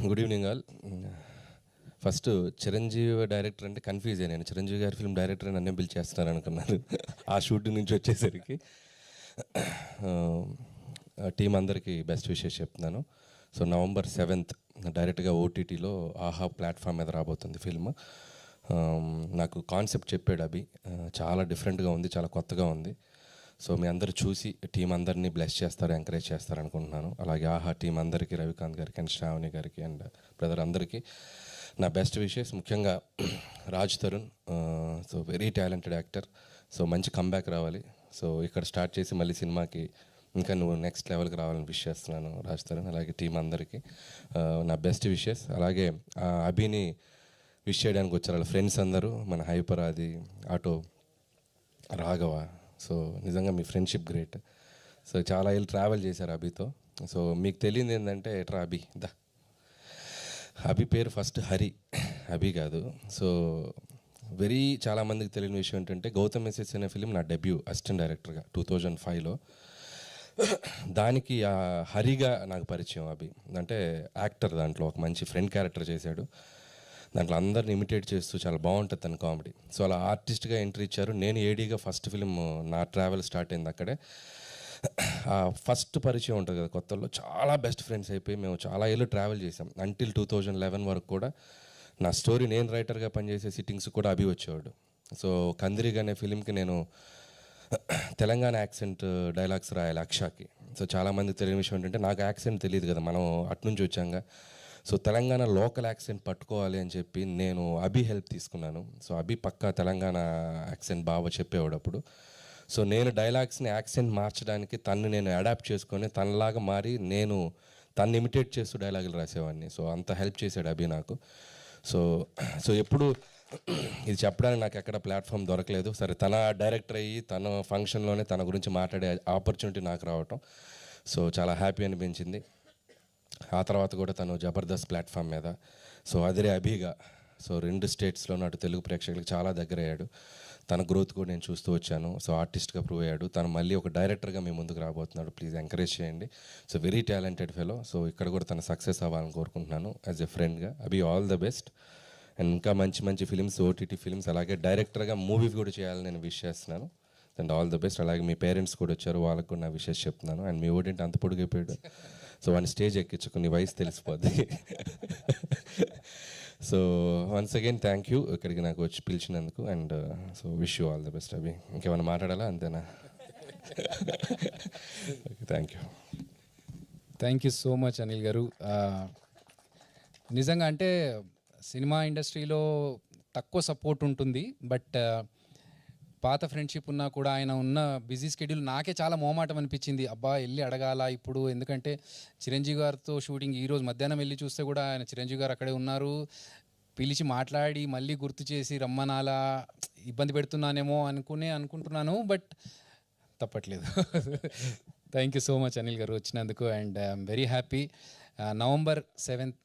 Good evening all. First Chiranjeevi director అంటే confuse అయ్యాను. చిరంజీవి గారి ఫిల్మ్ డైరెక్టర్ నన్నే పిలిచేస్తున్నారు అనుకున్నాను. ఆ షూటింగ్ నుంచి వచ్చేసరికి టీం అందరికీ బెస్ట్ విషెస్ చెప్తున్నాను. సో November 7th డైరెక్ట్గా ఓటీటీలో ఆహా ప్లాట్ఫామ్ మీద రాబోతుంది ఫిల్మ్. నాకు కాన్సెప్ట్ చెప్పాడు అభి, చాలా డిఫరెంట్గా ఉంది, చాలా కొత్తగా ఉంది. సో మీ అందరు చూసి టీం అందరినీ బ్లెస్ చేస్తారు, ఎంకరేజ్ చేస్తారు అనుకుంటున్నాను. అలాగే ఆహా టీం అందరికీ, రవికాంత్ గారికి అండ్ శ్రావణి గారికి అండ్ బ్రదర్ అందరికీ నా బెస్ట్ విషెస్. ముఖ్యంగా Raj Tarun, so very talented actor. So మంచి కంబ్యాక్ రావాలి. సో ఇక్కడ స్టార్ట్ చేసి మళ్ళీ సినిమాకి ఇంకా నువ్వు నెక్స్ట్ లెవెల్కి రావాలని విష్ చేస్తున్నాను రాజ్ తరుణ్. అలాగే టీం అందరికీ నా బెస్ట్ విషెస్. అలాగే అభిని విష్ చేయడానికి వచ్చారు వాళ్ళ ఫ్రెండ్స్ అందరూ, మన హైపర్ ఆది, ఆటో, రాఘవ. సో నిజంగా మీ ఫ్రెండ్షిప్ గ్రేట్. సో చాలా ఏళ్ళు ట్రావెల్ చేశారు అభితో. సో మీకు తెలియదు ఏంటంటే ఎట్రా అభి దా, అభి పేరు ఫస్ట్ హరి, అభి కాదు. సో వెరీ చాలామందికి తెలియని విషయం ఏంటంటే గౌతమ్ ఎస్ఎస్ అనే ఫిలిం నా డెబ్యూ అసిస్టెంట్ డైరెక్టర్గా 2005లో. దానికి హరిగా నాకు పరిచయం అభి. అంటే యాక్టర్, దాంట్లో ఒక మంచి ఫ్రెండ్ క్యారెక్టర్ చేశాడు. దాంట్లో అందరిని ఇమిటేట్ చేస్తూ చాలా బాగుంటుంది తన కామెడీ. సో అలా ఆర్టిస్ట్గా ఎంట్రీ ఇచ్చారు. నేను ఏడీగా ఫస్ట్ ఫిలిం నా ట్రావెల్ స్టార్ట్ అయింది అక్కడే. ఫస్ట్ పరిచయం ఉంటుంది కదా కొత్తలో, చాలా బెస్ట్ ఫ్రెండ్స్ అయిపోయి మేము చాలా ఏళ్ళు ట్రావెల్ చేసాం. అంటిల్ 2011 వరకు కూడా నా స్టోరీ నేను రైటర్గా పనిచేసే సిట్టింగ్స్ కూడా అభి వచ్చేవాడు. సో కందిరిగా అనే ఫిలింకి నేను తెలంగాణ యాక్సెంట్ డైలాగ్స్ రాయాలి అక్షాకి. సో చాలామంది తెలియని విషయం ఏంటంటే నాకు యాక్సెంట్ తెలియదు కదా, మనం అటునుంచి వచ్చాక. సో తెలంగాణ లోకల్ యాక్సెంట్ పట్టుకోవాలి అని చెప్పి నేను అభి హెల్ప్ తీసుకున్నాను. సో అభి పక్కా తెలంగాణ యాక్సెంట్ బాగా చెప్పేవాడు అప్పుడు. సో నేను డైలాగ్స్ని యాక్సెంట్ మార్చడానికి తను నేను అడాప్ట్ చేసుకొని తనలాగా మారి నేను తను ఇమిటేట్ చేస్తూ డైలాగులు రాసేవాడిని. సో అంత హెల్ప్ చేశాడు అభి నాకు. సో ఎప్పుడు ఇది చెప్పడానికి నాకు ఎక్కడ ప్లాట్ఫామ్ దొరకలేదు. సరే తన డైరెక్టర్ అయ్యి తన ఫంక్షన్లోనే తన గురించి మాట్లాడే ఆపర్చునిటీ నాకు రావటం సో చాలా హ్యాపీ అనిపించింది. ఆ తర్వాత కూడా తను జబర్దస్త్ ప్లాట్ఫామ్ మీద సో అదిరే అభిగా సో 2 స్టేట్స్లోనూ అటు తెలుగు ప్రేక్షకులకు చాలా దగ్గర అయ్యాడు. తన గ్రోత్ కూడా నేను చూస్తూ వచ్చాను. సో ఆర్టిస్ట్గా ప్రూవ్ అయ్యాడు. తను మళ్ళీ ఒక డైరెక్టర్గా మీ ముందుకు రాబోతున్నాడు. ప్లీజ్ ఎంకరేజ్ చేయండి. So very talented fellow. So ఇక్కడ కూడా తన సక్సెస్ అవ్వాలని కోరుకుంటున్నాను యాజ్ ఎ ఫ్రెండ్గా. అభి ఆల్ ద బెస్ట్. అండ్ ఇంకా మంచి మంచి ఫిలిమ్స్, ఓటీటీ ఫిలిమ్స్, అలాగే డైరెక్టర్గా మూవీ కూడా చేయాలని నేను విష్ చేస్తున్నాను. And all the best. అలాగే మీ పేరెంట్స్ కూడా వచ్చారు, వాళ్ళకు కూడా నా విషెస్ చెప్తున్నాను. అండ్ మీ ఓడింటి అంత పొడిగిపోయాడు, సో వాడిని స్టేజ్ ఎక్కించుకుని వయసు తెలిసిపోద్ది. So once again thank you ఇక్కడికి నాకు వచ్చి పిలిచినందుకు. And so wish you all the best Abhi. ఇంకేమైనా మాట్లాడాలా? అంతేనా? Thank you. Thank you so much Anil గారు. నిజంగా అంటే సినిమా ఇండస్ట్రీలో తక్కువ సపోర్ట్ ఉంటుంది, బట్ పాత ఫ్రెండ్షిప్ ఉన్నా కూడా ఆయన ఉన్న బిజీ స్కెడ్యూల్ నాకే చాలా మోమాటం అనిపించింది. అబ్బా వెళ్ళి అడగాల ఇప్పుడు, ఎందుకంటే చిరంజీవి గారితో షూటింగ్ ఈరోజు మధ్యాహ్నం వెళ్ళి చూస్తే కూడా ఆయన చిరంజీవి గారు అక్కడే ఉన్నారు. పిలిచి మాట్లాడి మళ్ళీ గుర్తు చేసి రమ్మనాలా, ఇబ్బంది పెడుతున్నానేమో అనుకుంటున్నాను, బట్ తప్పట్లేదు. Thank you so much Anil గారు వచ్చినందుకు. And I'm very happy. November 7th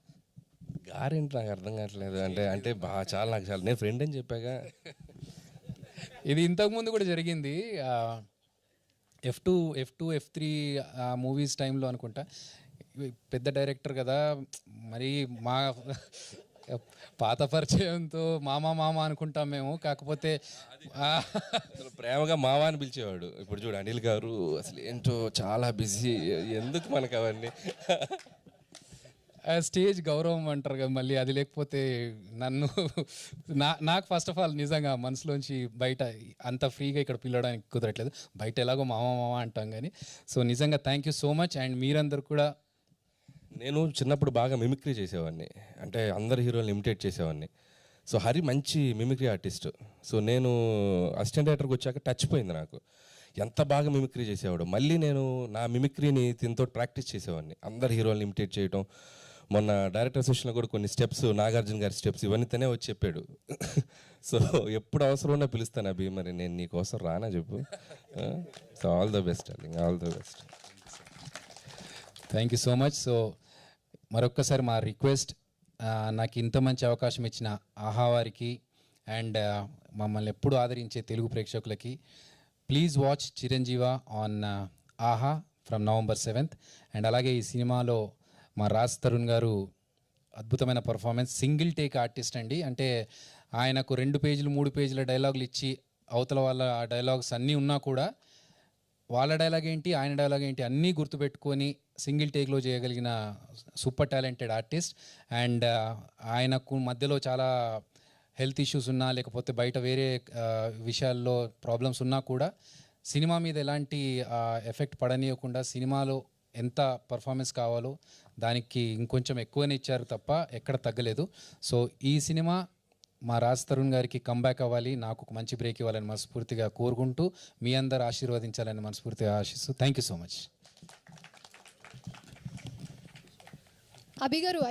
గారేంటి నాకు అర్థం కావట్లేదు. అంటే బాగా చాలా నాకు చాలా నేను ఫ్రెండ్ అని చెప్పాగా. ఇది ఇంతకుముందు కూడా జరిగింది. F2, F3 మూవీస్ టైంలో అనుకుంటా. పెద్ద డైరెక్టర్ కదా, మరి మా పాత పరిచయంతో మామ అనుకుంటాం మేము. కాకపోతే ప్రేమగా మావా అని పిలిచేవాడు. ఇప్పుడు చూడు అనిల్ గారు అసలు ఏంటో చాలా బిజీ, ఎందుకు మనకు అవన్నీ. స్టేజ్ గౌరవం అంటారు కదా, మళ్ళీ అది లేకపోతే నన్ను నాకు ఫస్ట్ ఆఫ్ ఆల్ నిజంగా మనసులోంచి బయట అంత ఫ్రీగా ఇక్కడ పిలవడానికి కుదరట్లేదు. బయట ఎలాగో మామ అంటాం కానీ. సో నిజంగా thank you so much. And మీరందరూ కూడా, నేను చిన్నప్పుడు బాగా మిమిక్రీ చేసేవాడిని, అంటే అందరు హీరోలను ఇమిటేట్ చేసేవాడిని. సో హరి మంచి మిమిక్రీ ఆర్టిస్ట్. సో నేను అసిస్టెంట్ డైరెక్టర్కి వచ్చాక టచ్ పోయింది నాకు, ఎంత బాగా మిమిక్రీ చేసేవాడు. మళ్ళీ నేను నా మిమిక్రీని దీంతో ప్రాక్టీస్ చేసేవాడిని, అందరు హీరోలను ఇమిటేట్ చేయడం. మొన్న డైరెక్టర్ సెషన్లో కూడా కొన్ని స్టెప్స్, నాగార్జున గారి స్టెప్స్ ఇవన్నీ తనే వచ్చి చెప్పాడు. సో ఎప్పుడు అవసరం ఉన్నా పిలుస్తాను అభి, మరి నేను నీకోసం రానా చెప్పు. So all the best darling, all the best. Thank you so much. So మరొక్కసారి మా రిక్వెస్ట్, నాకు ఇంత మంచి అవకాశం ఇచ్చిన ఆహా వారికి అండ్ మమ్మల్ని ఎప్పుడు ఆదరించే తెలుగు ప్రేక్షకులకి, ప్లీజ్ వాచ్ చిరంజీవ ఆన్ ఆహా ఫ్రమ్ November 7th. అండ్ అలాగే ఈ సినిమాలో మా రాజ్ తరుణ్ గారు అద్భుతమైన పర్ఫార్మెన్స్, సింగిల్ టేక్ ఆర్టిస్ట్ అండి. అంటే ఆయనకు 2 పేజీలు 3 పేజీల డైలాగులు ఇచ్చి అవతల వాళ్ళ ఆ డైలాగ్స్ అన్నీ ఉన్నా కూడా వాళ్ళ డైలాగ్ ఏంటి ఆయన డైలాగ్ ఏంటి అన్నీ గుర్తుపెట్టుకొని సింగిల్ టేక్లో చేయగలిగిన సూపర్ టాలెంటెడ్ ఆర్టిస్ట్. అండ్ ఆయనకు మధ్యలో చాలా హెల్త్ ఇష్యూస్ ఉన్నా లేకపోతే బయట వేరే విషయాల్లో ప్రాబ్లమ్స్ ఉన్నా కూడా సినిమా మీద ఎలాంటి ఎఫెక్ట్ పడనీయకుండా సినిమాలో ఎంత పర్ఫార్మెన్స్ కావాలో దానికి ఇంకొంచెం ఎక్కువనే ఇచ్చారు తప్ప ఎక్కడ తగ్గలేదు. సో ఈ సినిమా మా రాజ్ తరుణ్ గారికి కంబ్యాక్ అవ్వాలి, నాకు ఒక మంచి బ్రేక్ ఇవ్వాలని మనస్ఫూర్తిగా కోరుకుంటూ మీ అందరు ఆశీర్వదించాలని మనస్ఫూర్తిగా ఆశిస్తూ థ్యాంక్ యూ సో మచ్. అభి గారు